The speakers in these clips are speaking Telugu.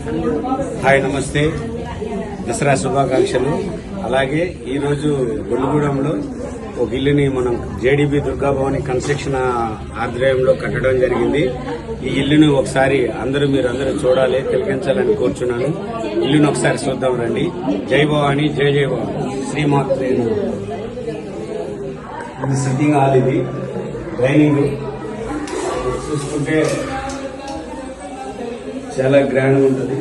హాయ్ నమస్తే, దసరా శుభాకాంక్షలు. అలాగే ఈరోజు గొల్లుగూడెంలో ఒక ఇల్లుని మనం జేడీబీ దుర్గాభవాని కన్స్ట్రక్షన్ ఆధ్వర్యంలో కట్టడం జరిగింది. ఈ ఇల్లుని ఒకసారి మీరందరూ చూడాలి, తిలకించాలని కోరుచున్నాను. ఇల్లుని ఒకసారి చూద్దాం రండి. జై భవాని, జై జై భవాని, శ్రీమాత్రే. ఇది సిట్టింగ్ హాల్, ఇది డైనింగ్ చూసుకుంటే చాలా గ్రాండ్ గా ఉంటుంది.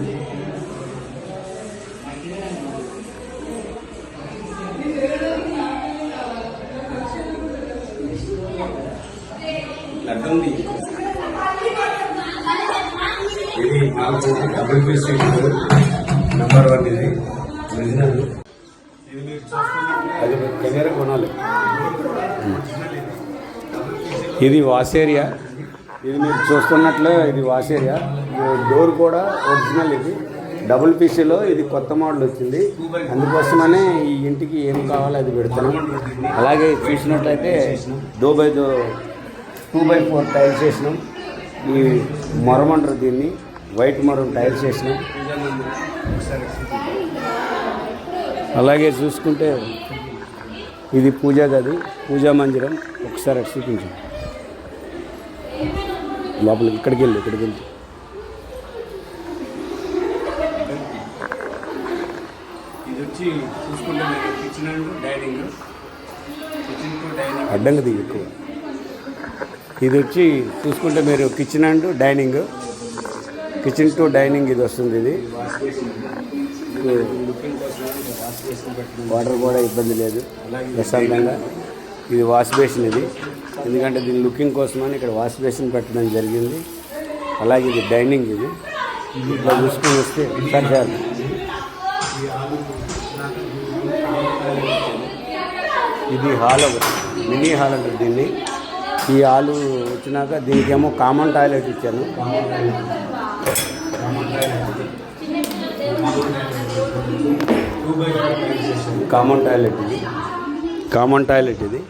ఇది డబుల్ పీస్ నెంబర్ 1. ఇది ఒరిజినల్. ఇది మీరు అది కెమెరా కొనాలి. ఇది వాష్ ఏరియా. ఇది మీరు చూస్తున్నట్లు ఇది వాష్ ఏరియా. డోర్ కూడా ఒరిజినల్. ఇది డబుల్ పీసీలో ఇది కొత్త మోడల్ వచ్చింది. అందుకోసమనే ఈ ఇంటికి ఏం కావాలో అది పెడుతున్నాం. అలాగే చూసినట్లయితే 2x4 టైల్స్ వేసినాం. ఈ మొరమంటారు దీన్ని, వైట్ మొరం టైల్స్ వేసినాం. అలాగే చూసుకుంటే ఇది పూజా గది, పూజా మందిరం. ఒకసారి చూపించు లోపల. ఇక్కడికి వెళ్ళి ఇది వచ్చి చూసుకుంటే కిచెన్ అండ్ డైనింగ్. అడ్డంగా దిగి ఎక్కువ. ఇది వచ్చి చూసుకుంటే మీరు kitchen and dining, kitchen to dining ఇది వస్తుంది. ఇది వాటర్ కూడా ఇబ్బంది లేదు, ప్రశాంతంగా. ఇది వాష్ బేసిన్. ఇది ఎందుకంటే దీని లుకింగ్ కోసమని ఇక్కడ వాష్ బేసిన్ పెట్టడం జరిగింది. అలాగే ఇది డైనింగ్. ఇది ఇట్లా చూసుకుని వస్తే సార్ ఇది హాల్, మినీ హాల్ అంటారు దీన్ని. ఈ హాల్ వచ్చినాక దీనికేమో కామన్ టాయిలెట్ ఇచ్చాను. కామన్ టాయిలెట్ ఇది.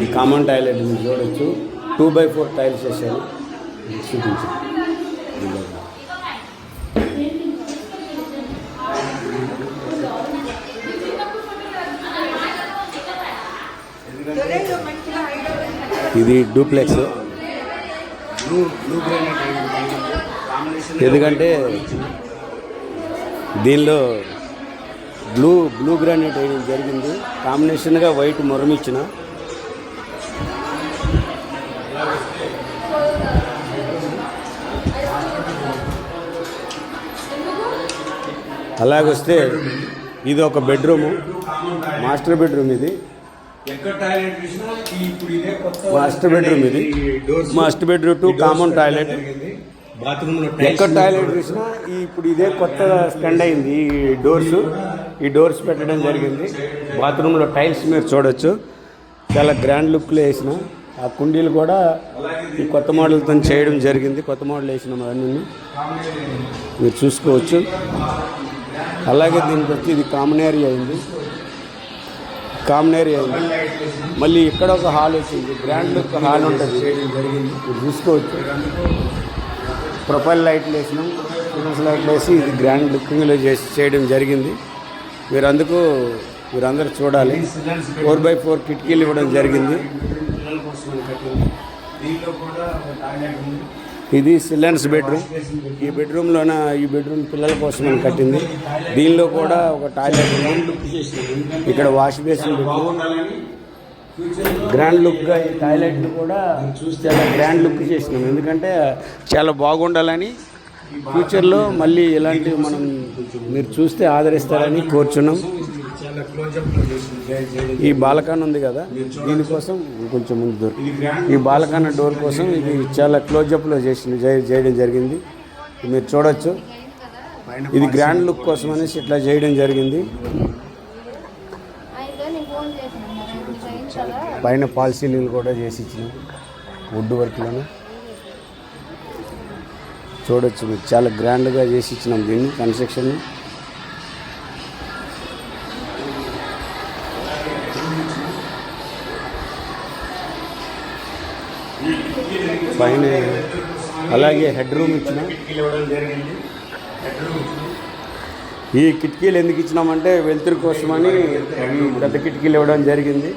ఈ కామన్ టాయిలెట్ మీరు చూడొచ్చు. 2x4 టైల్స్ వేసాను. చూపించు. ఇది డూప్లెక్స్. ఎందుకంటే దీనిలో బ్లూ గ్రానైట్ వేయడం జరిగింది. కాంబినేషన్గా వైట్ మొరం ఇచ్చిన. అలాగొస్తే ఇది ఒక బెడ్రూము, మాస్టర్ బెడ్రూమ్. ఇది master bedroom to common toilet. ఎక్కడ టాయిలెట్ చూసినా ఇప్పుడు ఇదే కొత్త స్టాండ్ అయింది. ఈ డోర్స్ పెట్టడం జరిగింది. బాత్రూంలో టైల్స్ మీరు చూడొచ్చు, చాలా గ్రాండ్ లుక్లో వేసిన. ఆ కుండీలు కూడా ఈ కొత్త మోడల్తో చేయడం జరిగింది. కొత్త మోడల్ వేసినాం అవన్నీ మీరు చూసుకోవచ్చు. అలాగే దీనికి వచ్చి ఇది కామన్ ఏరియా అయింది. మళ్ళీ ఇక్కడ ఒక హాల్ వచ్చింది. గ్రాండ్ లుక్ హాల్ ఉంటుంది, మీరు చూసుకోవచ్చు. ప్రొఫైల్ లైట్లు వేసినాం, ఫినస్ లైట్లు వేసి ఇది గ్రాండ్ లుకింగ్లో చేయడం జరిగింది. మీరందరూ చూడాలి. 4x4 కిటికీలు ఇవ్వడం జరిగింది. ఇది చిల్డ్రన్స్ బెడ్రూమ్. ఈ బెడ్రూమ్ పిల్లల కోసం అని కట్టింది. దీనిలో కూడా ఒక టాయిలెట్ ఉంది. ఇక్కడ వాష్ బేసిన్ గ్రాండ్ లుక్గా ఈ టాయిలెట్ని కూడా చాలా గ్రాండ్ లుక్ చేసినాం. ఎందుకంటే చాలా బాగుండాలని, ఫ్యూచర్లో మళ్ళీ ఇలాంటివి మీరు చూస్తే ఆదరిస్తారని కోరుచున్నాం. ఈ బాల్కనీ ఉంది కదా, దీనికోసం కొంచెం ముందు ఈ బాల్కనీ డోర్ కోసం ఇది చాలా క్లోజప్లో చేయడం జరిగింది. మీరు చూడొచ్చు. ఇది గ్రాండ్ లుక్ కోసం అనేసి ఇట్లా చేయడం జరిగింది. పైన ఫాల్ సీలింగ్ కూడా చేసి ఇచ్చినాం వుడ్ వర్క్లోనే. చూడొచ్చు మీరు, చాలా గ్రాండ్గా చేసి ఇచ్చినాం దీన్ని కన్స్ట్రక్షన్. పైన అలాగే హెడ్ రూమ్ ఇచ్చిన. ఈ కిటికీలు ఎందుకు ఇచ్చినామంటే వెలుతురు కోసమని ఈ పెద్ద కిటికీలు ఇవ్వడం జరిగింది.